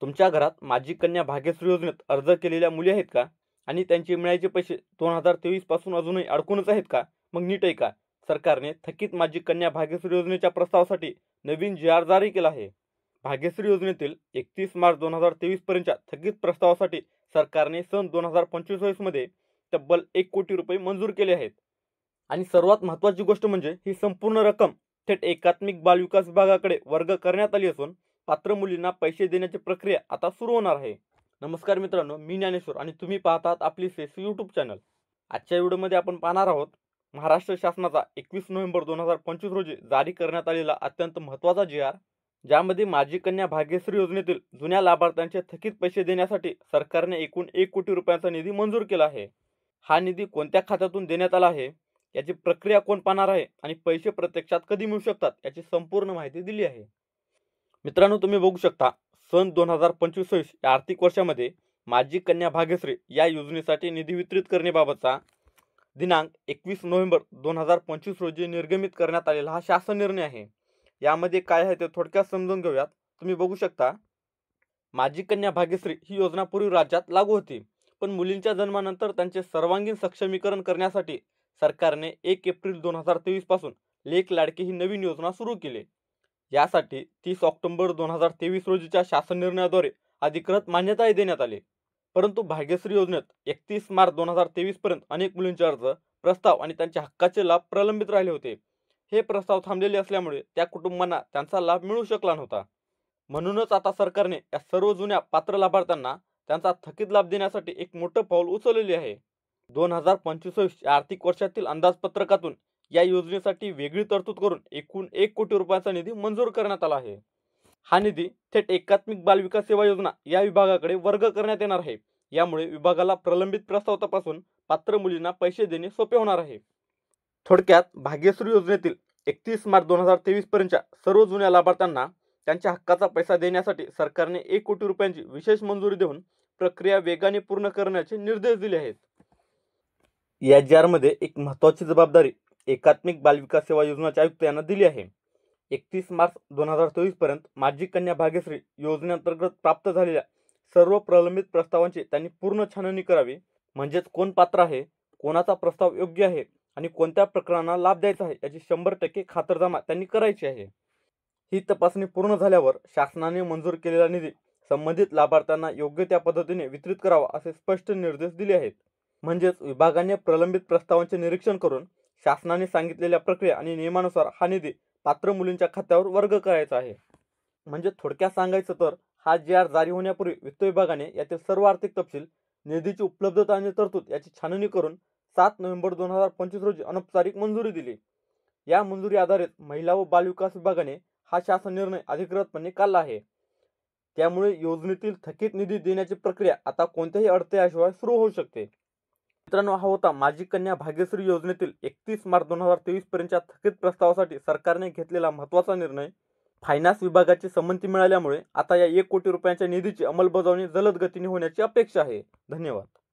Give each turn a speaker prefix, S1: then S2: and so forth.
S1: तुमच्या घरात माझी कन्या भाग्यश्री योजनेत अर्ज केलेल्या मुली आहेत का? आणि त्यांचे मिळायचे पैसे 2023 पासून अजूनही अडकूनच आहेत का? मग नीट ऐका. सरकारने थकीत माझी कन्या भाग्यश्री योजनेच्या प्रस्तावासाठी नवीन जी.आर. जारी केला आहे. भाग्यश्री योजनेतील 31 मार्च 2023 पर्यंतच्या थकीत प्रस्तावासाठी सरकारने सन 2025 मध्ये तब्बल 1 कोटी रुपये मंजूर केले आहेत. आणि सर्वात महत्त्वाची गोष्ट म्हणजे ही संपूर्ण रक्कम थेट एकात्मिक बालविकास विभागाकडे वर्ग करण्यात आली असून पात्र मुलींना पैसे देण्याची प्रक्रिया आता सुरू होणार आहे. नमस्कार मित्रांनो, मी ज्ञानेश्वर आणि तुम्ही पाहतात आपली सेस यूट्यूब चॅनल. आजच्या व्हिडिओमध्ये आपण पाहणार आहोत महाराष्ट्र शासनाचा 21 नोव्हेंबर 2025 रोजी जारी करण्यात आलेला अत्यंत महत्त्वाचा जी.आर. ज्यामध्ये माझी कन्या भाग्यश्री योजनेतील जुन्या लाभार्थ्यांचे थकीत पैसे देण्यासाठी सरकारने एकूण 1 कोटी रुपयांचा निधी मंजूर केला आहे. हा निधी कोणत्या खात्यातून देण्यात आला आहे, याची प्रक्रिया कोण पाहणार आहे आणि पैसे प्रत्यक्षात कधी मिळू शकतात याची संपूर्ण माहिती दिली आहे. मित्रांनो, तुम्ही बघू शकता सन 2025 या आर्थिक वर्षामध्ये माझी कन्या भाग्यश्री या योजनेसाठी निधी वितरित करण्याबाबतचा दिनांक 21 नोव्हेंबर 2025 रोजी निर्गमित करण्यात आलेला हा शासन निर्णय आहे. यामध्ये काय आहे ते थोडक्यात समजून घेऊयात. तुम्ही बघू शकता माझी कन्या भाग्यश्री ही योजना पूर्वी राज्यात लागू होती, पण मुलींच्या जन्मानंतर त्यांचे सर्वांगीण सक्षमीकरण करण्यासाठी सरकारने 1 एप्रिल 2023 पासून लेक लाडकी ही नवीन योजना सुरू केली. यासाठी 30 ऑक्टोबर 2023 रोजीच्या शासन निर्णयाद्वारे अधिकृत मान्यताही देण्यात आली. परंतु भाग्यश्री योजनेत 31 मार्च 2023 पर्यंत अनेक मुलींचे अर्ज, प्रस्ताव आणि त्यांच्या हक्काचे लाभ प्रलंबित राहिले होते. हे प्रस्ताव थांबलेले असल्यामुळे त्या कुटुंबांना त्यांचा लाभ मिळू शकला नव्हता. म्हणूनच आता सरकारने या सर्व जुन्या पात्र लाभार्थ्यांना त्यांचा थकीत लाभ देण्यासाठी एक मोठं पाऊल उचललेले आहे. 2025 या आर्थिक वर्षातील अंदाजपत्रकातून या योजनेसाठी वेगळी तरतूद करून एकूण 1 कोटी रुपयांचा निधी मंजूर करण्यात आला आहे. हा निधी थेट एकात्मिक बाल विकास सेवा योजना या विभागाकडे वर्ग करण्यात येणार आहे. यामुळे विभागाला प्रलंबित प्रस्ताव तपासून पात्र मुलींना पैसे देणे सोपे होणार आहे. थोडक्यात भाग्यश्री योजनेतील 31 मार्च 2023 पर्यंतच्या सर्व जुन्या लाभार्थ्यांना त्यांच्या हक्काचा पैसा देण्यासाठी सरकारने 1 कोटी रुपयांची विशेष मंजुरी देऊन प्रक्रिया वेगाने पूर्ण करण्याचे निर्देश दिले आहेत. या जी.आर.मध्ये एक महत्त्वाची जबाबदारी एकात्मिक बालविकास सेवा योजनाच्या आयुक्त यांना दिली आहे. 31 मार्च 2023 पर्यंत माझी कन्या भाग्यश्री योजनेअंतर्गत प्राप्त झालेल्या सर्व प्रलंबित प्रस्तावांची त्यांनी पूर्ण छाननी करावी. म्हणजेच कोण पात्र आहे, कोणाचा प्रस्ताव योग्य आहे आणि कोणत्या प्रकरणांना लाभ द्यायचा आहे याची 100% खातरजमा त्यांनी करायची आहे. ही तपासणी पूर्ण झाल्यावर शासनाने मंजूर केलेला निधी संबंधित लाभार्थ्यांना योग्य त्या पद्धतीने वितरित करावा असे स्पष्ट निर्देश दिले आहेत. म्हणजेच विभागाने प्रलंबित प्रस्तावांचे निरीक्षण करून शासनाने सांगितलेल्या प्रक्रिया आणि नियमानुसार हा निधी पात्र मुलींच्या खात्यावर वर्ग करायचा आहे. म्हणजे थोडक्यात सांगायचं तर हा जी.आर. जारी होण्यापूर्वी वित्त विभागाने यातील सर्व आर्थिक तपशील, निधीची उपलब्धता आणि तरतूद याची छाननी करून 7 नोव्हेंबर 2025 रोजी अनौपचारिक मंजुरी दिली. या मंजुरी आधारित महिला व बालविकास विभागाने हा शासन निर्णय अधिकृतपणे काढला आहे. त्यामुळे योजनेतील थकीत निधी देण्याची प्रक्रिया आता कोणत्याही अडथळ्याशिवाय सुरू होऊ शकते. मित्रांनो, हा होता माझी कन्या भाग्यश्री योजनेतील 31 मार्च 2023 पर्यंतच्या थकीत प्रस्तावासाठी सरकारने घेतलेला महत्त्वाचा निर्णय. फायनान्स विभागाची संमती मिळाल्यामुळे आता या 1 कोटी रुपयांच्या निधीची अंमलबजावणी जलद गतीने होण्याची अपेक्षा आहे. धन्यवाद.